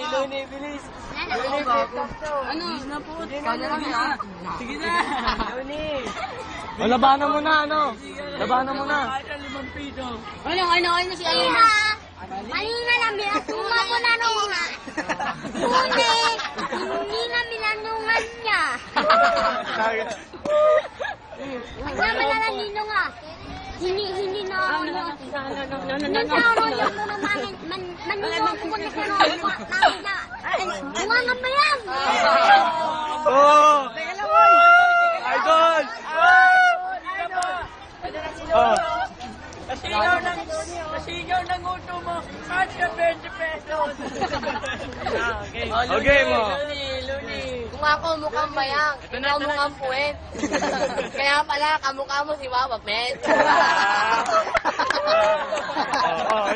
Luni, bilis. Luni, ano? Sige na. Luni. Labanan mo na, ano? Labanan mo na. Ano si Alina? Alina lang, binatuma ko na nung hindi nga minanungan niya. Naman na lang nino nga. Hindi na ako nung yung mga maninong ko na sa namin na. Buwangan mo yan! Oh! Idol! Oh! Kasigaw ng uto mo, kasya 20 pesos. Okay mo. Luni. Kung ako mukhang bayang, ikaw mukhang puwet. Kaya pala, kamukha mo si Wawa Pet.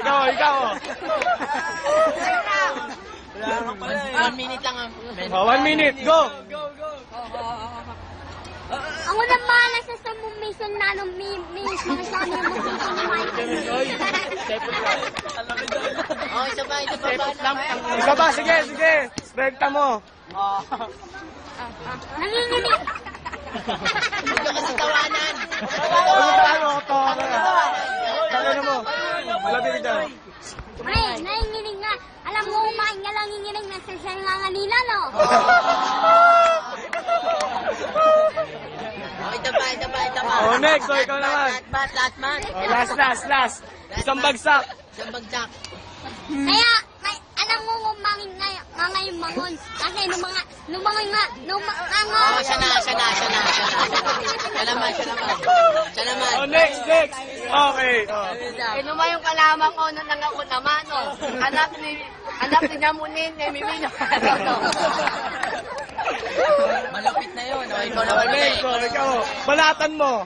Ikaw. 1 minute lang ang... 1 minute, go! Ako na mahala sa sumumison na nung mga sabi mo sa sumumay. Oh, isa pa. Isa pa, sige. Rekta mo. Nanginginig. Huwag ka kasi tawanan. Ano mo? Malapit dyan. Ay, nanginginig nga. Alam mo, umain nga lang nanginginig na sa nga nila, no? Ito pa. Oh, next. So, ikaw naman. Last man. Last. Isang bagsak. Kaya, alam mo umangin nga ngayon mangon. Kasi lumangon nga. Oh, siya na. Siya naman. Oh, next. Okay. Naman yung kalaman ko nung nangako naman, no? Anak ni Namunin, kay Mimi na. Malupit na yun. Oh, ikaw naman. Ikaw. Balatan mo.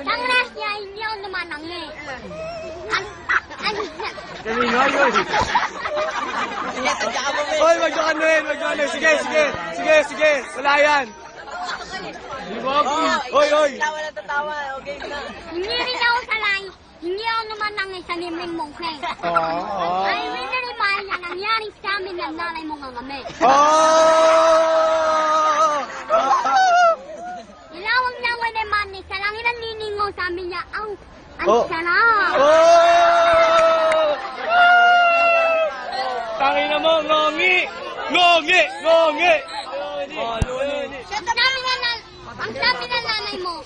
Ang last niya, hindi ako lumanang eh. Kanino yun? Hoy, magdakanuhin. Sige. Wala yan. Hoy. Tawa na tatawa. Okay na. Hindi rin ako salay. Hindi ako lumanang eh sa liming mong kay. Ay, may nalimahan na nangyari sa amin ng nanay mong ngangami. Ilawag na ako naman eh. Sa langit ang liningo sa amin niya. Ang sarap. Tangina mo, ngongi! Ang sabi ng nanay mo.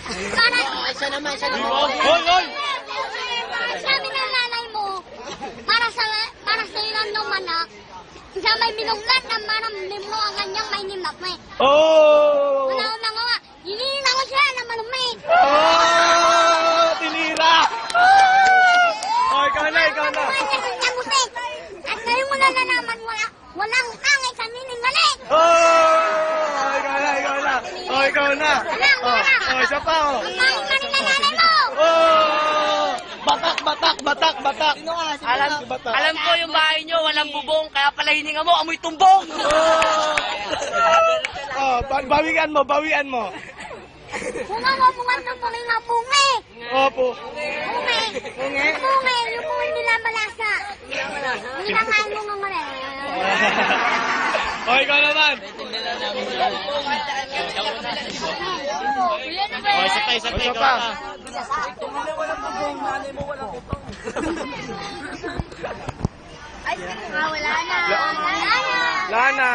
Para, Siya naman. Hoy! ang sabi ng nanay mo, para sa ilang lumanak, siya may minunglat na maramlim mo ang kanyang may nimakme. Oh! Una nga, hinihina ko siya na manumi. Tinira! Oh, ikaw na. At ngayon mo na naman, walang angay sa niningaling. Ikaw na. Isa pa, Kumain ka rin na nanay mo. Batak. Alam ko yung bahay nyo, walang bubong, kaya pala hininga mo, amoy tumbong! Bawian mo. Kung ako bungan ng bungi. Opo. Bungi, yung bungi nila malasa. Nilangain mo nga mali. Oh, ikaw naman. Isa pa. Wala na. Lana.